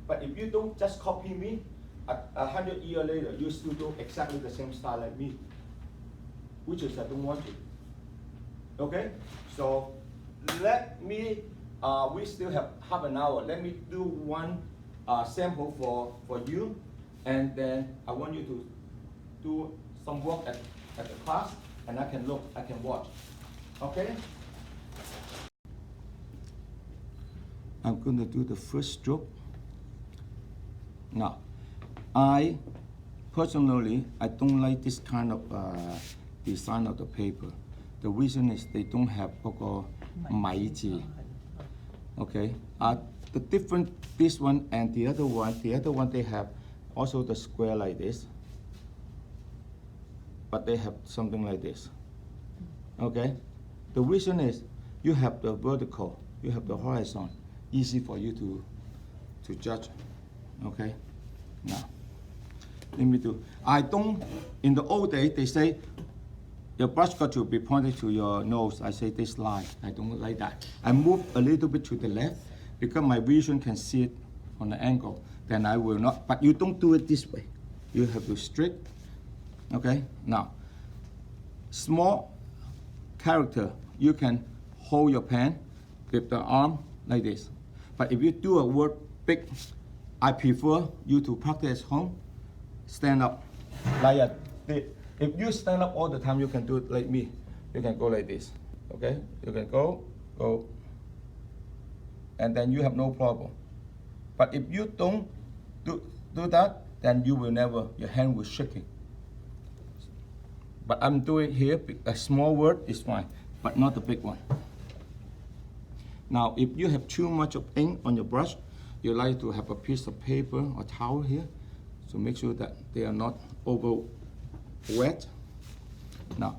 But if you don't just copy me, 100 years later, you still do exactly the same style like me, which is I don't want to. Okay? So let me, we still have half an hour. Let me do one sample for you, and then I want you to do some work at the class, and I can look, I can watch. Okay? I'm going to do the first stroke. Now, I personally, I don't like this kind of design of the paper. The reason is they don't have 嗰個米字. Okay, the different, this one and the other one they have also the square like this, but they have something like this. Okay, the reason is you have the vertical, you have the horizon, easy for you to judge. Okay, now let me do. I don't. In the old days, they say your brush got to be pointed to your nose. I say this line. I don't like that. I move a little bit to the left because my vision can see it on the angle. Then I will not. But you don't do it this way. You have to straight. Okay. Now, small character. You can hold your pen with the arm like this. But if you do a word big, I prefer you to practice home. Stand up like this. If you stand up all the time, you can do it like me. You can go like this. Okay? You can go, and then you have no problem. But if you don't do that, then you will never, your hand will shaking. But I'm doing here, a small word is fine, but not a big one. Now, if you have too much of ink on your brush, you like to have a piece of paper or towel here, so make sure that they are not over wet. Now,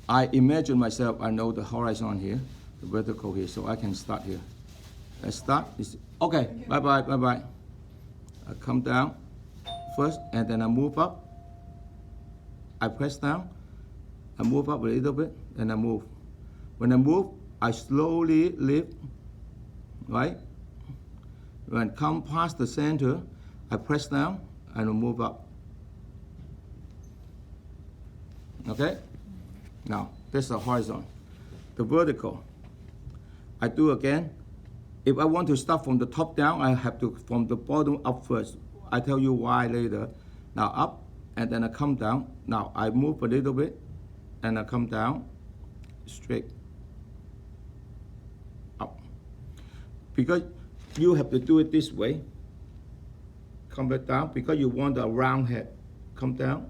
I imagine myself, I know the horizon here, the vertical here, so I can start here. I start, okay, bye-bye. I come down first, and then I move up. I press down, I move up a little bit, and I move. When I move, I slowly lift, right? When I come past the center, I press down and I move up. Okay? Now, this is the horizon. The vertical, I do again. If I want to start from the top down, I have to from the bottom up first. I tell you why later. Now up, and then I come down. Now I move a little bit, and I come down, straight, up. Because you have to do it this way. Come back down, because you want a round head. Come down.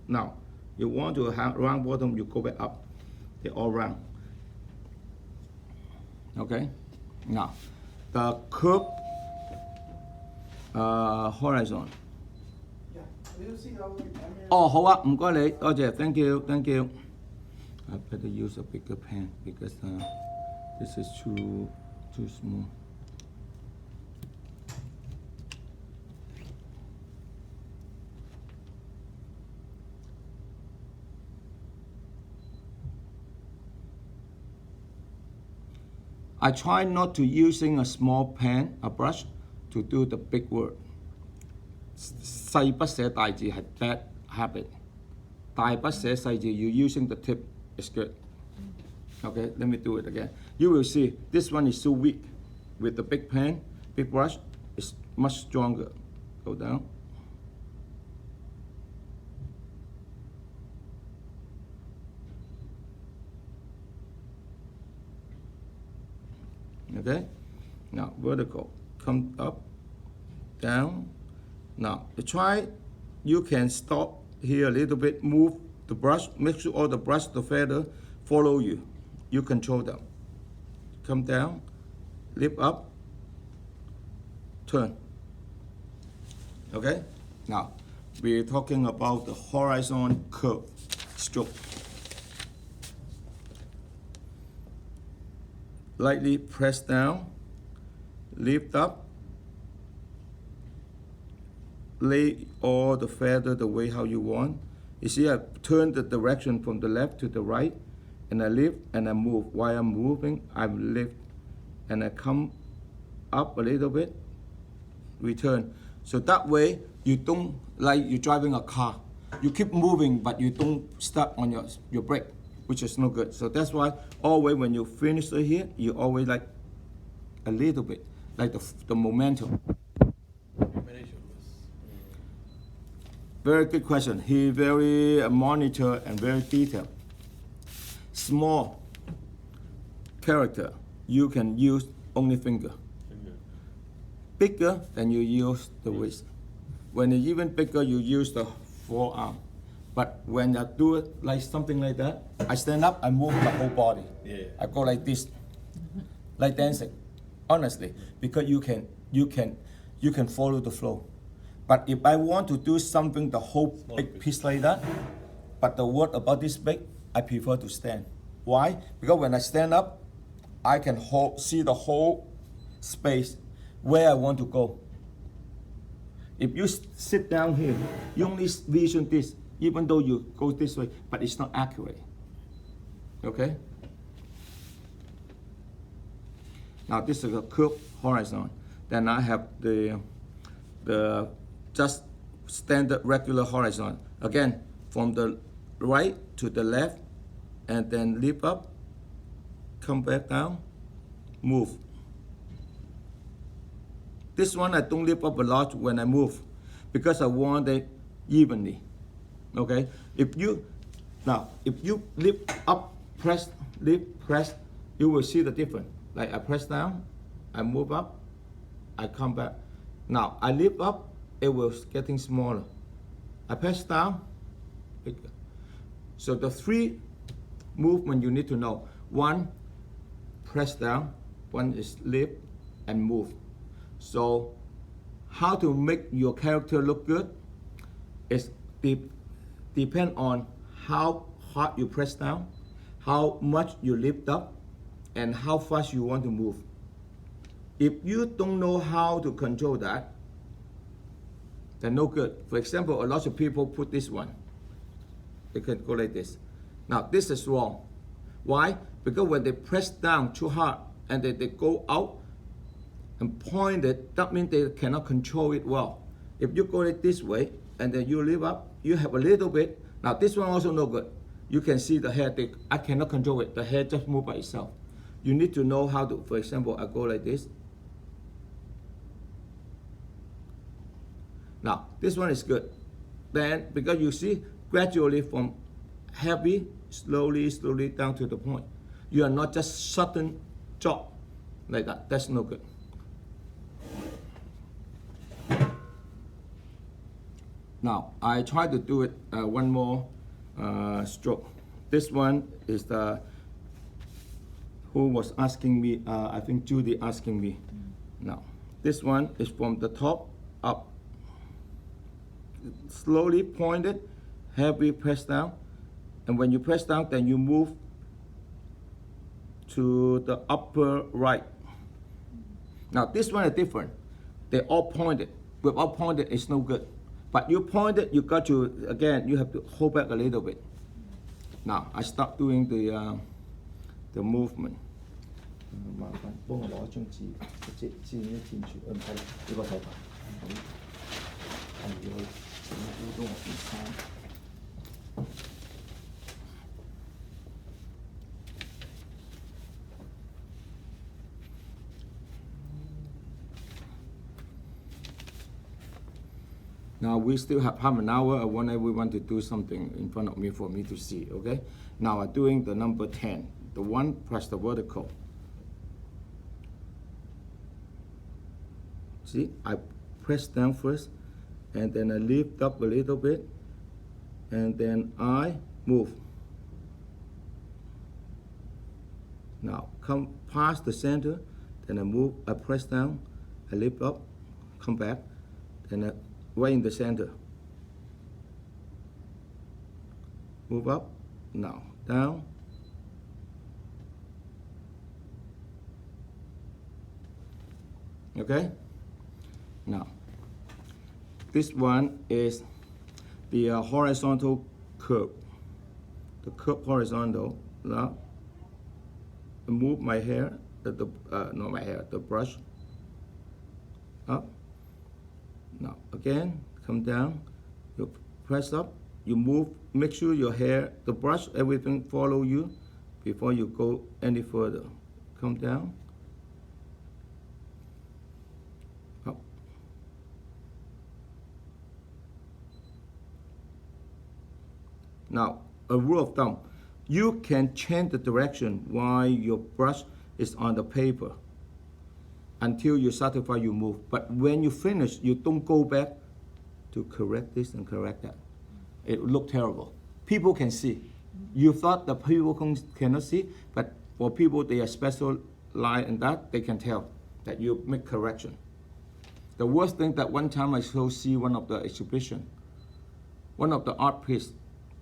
Now, you want to have round bottom, you go back up. They're all round. Okay? Now, the curve horizon. Oh, 好啊，唔該你，多謝 ，thank you. I better use a bigger pen because this is too small. I try not to using a small pen, a brush, to do the big word. 細筆寫大字係 bad habit. 大筆寫細字 you using the tip is good. Okay, let me do it again. You will see this one is so weak. With the big pen, big brush, it's much stronger. Go down. Okay, now vertical, come up, down. Now try you can stop here a little bit, move the brush, make sure all the brush, the feather follow you. You control them. Come down, lift up, turn. Okay? Now, we're talking about the horizon curve stroke. Lightly press down, lift up, lay all the feather the way how you want. You see, I turn the direction from the left to the right, and I lift and I move. While I'm moving, I lift and I come up a little bit, return. So that way, you don't, like you're driving a car. You keep moving, but you don't stop on your brake, which is no good. So that's why always when you finish it here, you always like a little bit, like the momentum. Very good question. He very monitor and very detailed. Small character, you can use only finger. Bigger, then you use the wrist. When it's even bigger, you use the forearm. But when I do it like something like that, I stand up, I move my whole body. Yeah. I go like this, like dancing. Honestly, because you can follow the flow. But if I want to do something the whole big piece like that, but the word about this big, I prefer to stand. Why? Because when I stand up, I can see the whole space where I want to go. If you sit down here, you only vision this, even though you go this way, but it's not accurate. Okay? Now this is a curved horizon. Then I have the just standard regular horizon. Again, from the right to the left, and then lift up, come back down, move. This one I don't lift up a lot when I move, because I want it evenly. Okay? If you lift up, press, lift, press, you will see the difference. Like I press down, I move up, I come back. Now I lift up, it was getting smaller. I press down, bigger. So the three movement you need to know. One, press down. One is lift and move. So how to make your character look good is depend on how hard you press down, how much you lift up, and how fast you want to move. If you don't know how to control that, then no good. For example, a lot of people put this one. They can go like this. Now this is wrong. Why? Because when they press down too hard and they go out and point it, that means they cannot control it well. If you go it this way and then you lift up, you have a little bit. Now this one also no good. You can see the hair, I cannot control it. The hair just move by itself. You need to know how to, for example, I go like this. Now, this one is good. Then, because you see, gradually from heavy, slowly down to the point. You are not just sudden drop like that. That's no good. Now, I try to do it one more stroke. This one is the, who was asking me, I think Judy asking me. Now, this one is from the top up. Slowly pointed, heavy press down, and when you press down, then you move to the upper right. Now this one is different. They all pointed. Without pointed, it's no good. But you pointed, you got to, again, you have to hold back a little bit. Now I start doing the movement. 麻煩幫我攞一張紙，剪一剪住，唔係呢個頭髮，係要整污咗我件衫。Now we still have half an hour. I want everyone to do something in front of me for me to see, okay? Now I'm doing the number 10. The one press the vertical. See, I press down first and then I lift up a little bit, and then I move. Now come past the center, then I move, I press down, I lift up, come back, then I right in the center. Move up, now down. Okay? Now, this one is the horizontal curve. The curve horizontal. Now, I move my hair, not my hair, the brush up. Now, again, come down, you press up, you move, make sure your hair, the brush, everything follow you before you go any further. Come down. Up. Now, a rule of thumb, you can change the direction while your brush is on the paper until you satisfy you move. But when you finish, you don't go back to correct this and correct that. It will look terrible. People can see. You thought the people cannot see, but for people they are special line and that, they can tell that you make correction. The worst thing that one time I see one of the exhibition, one of the art piece,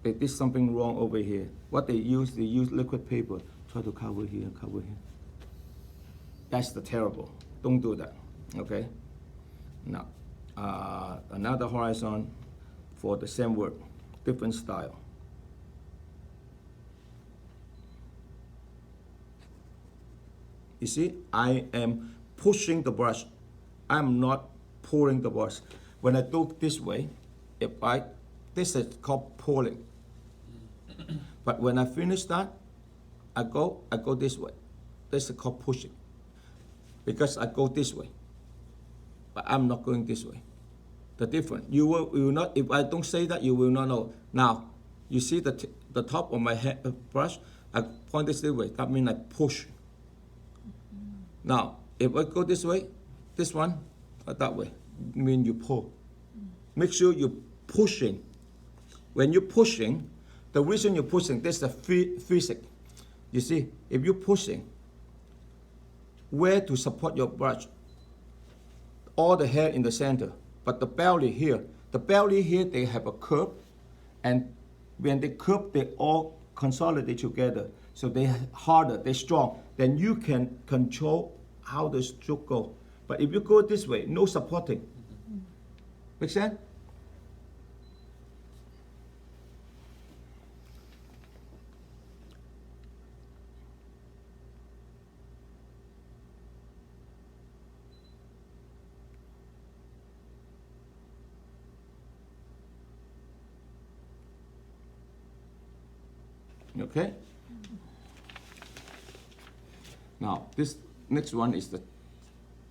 they did something wrong over here. What they use liquid paper, try to cover here and cover here. That's the terrible. Don't do that, okay? Now, another horizon for the same work, different style. You see, I am pushing the brush. I'm not pulling the brush. When I do this way, this is called pulling. But when I finish that, I go this way. This is called pushing. Because I go this way, but I'm not going this way. The difference, you will not, if I don't say that, you will not know. Now, you see the top of my brush, I point this way, that means I push. Now, if I go this way, this one, that way, mean you pull. Make sure you're pushing. When you're pushing, the reason you're pushing, this is a physics. You see, if you're pushing, where to support your brush? All the hair in the center, but the belly here, they have a curve, and when they curve, they all consolidate together. So they're harder, they're strong. Then you can control how the stroke go. But if you go this way, no supporting. Make sense? Okay? Now, this next one is the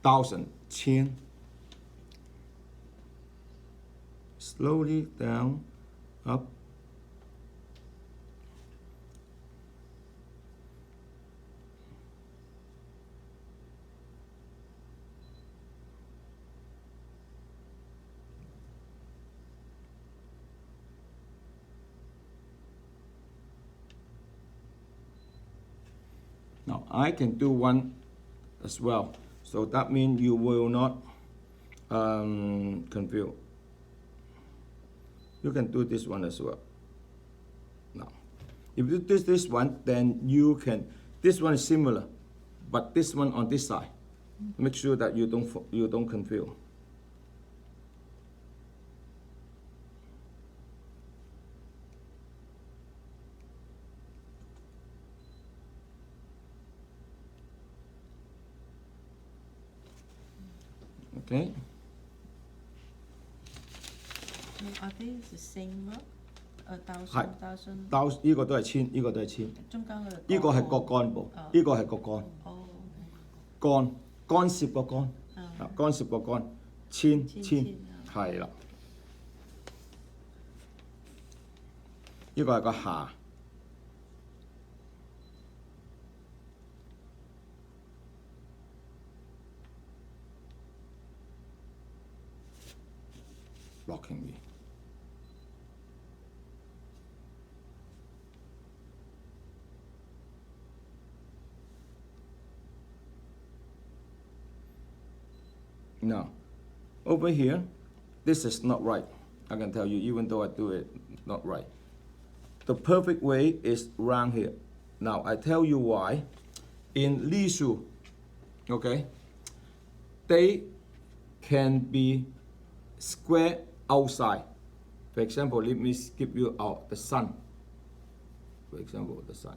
1,000, 千. Slowly down, up. Now, I can do one as well. So that means you will not confuse. You can do this one as well. Now, if you do this one, then you can, this one is similar, but this one on this side. Make sure that you don't confuse. Okay. Are they the same work? 係 1,000，呢個都係千，呢個都係千。中間嘅呢個係個幹部，呢個係個幹。哦，干涉個干，干涉個干，千，係啦。呢個係個下。落 Now, over here, this is not right. I can tell you, even though I do it not right. The perfect way is round here. Now, I tell you why. In Lisu, okay, they can be square outside. For example, let me give you out the sun. For example, the sun.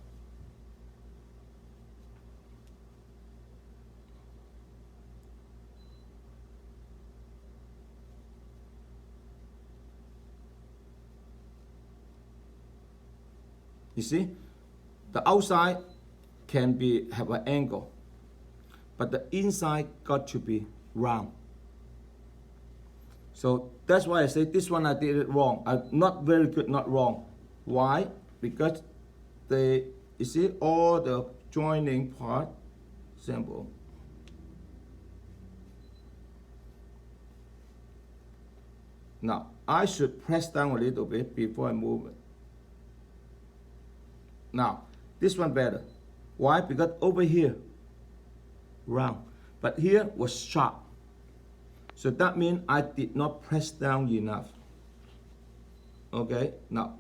You see, the outside can be have an angle, but the inside got to be round. So that's why I say this one I did it wrong. I'm not very good, not wrong. Why? Because you see all the joining part, simple. Now I should press down a little bit before I move it. Now, this one better. Why? Because over here, round. But here was sharp. So that means I did not press down enough. Okay, now,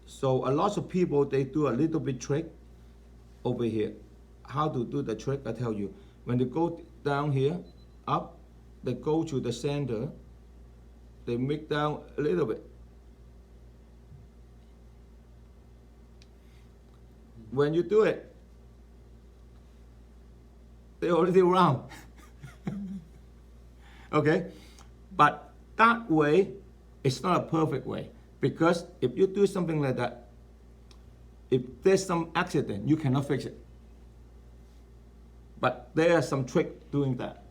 so a lot of people, they do a little bit trick over here. How to do the trick, I tell you. When they go down here, up, they go to the center, they make down a little bit. When you do it, they already round. Okay? But that way, it's not a perfect way. Because if you do something like that, if there's some accident, you cannot fix it. But there are some trick doing that.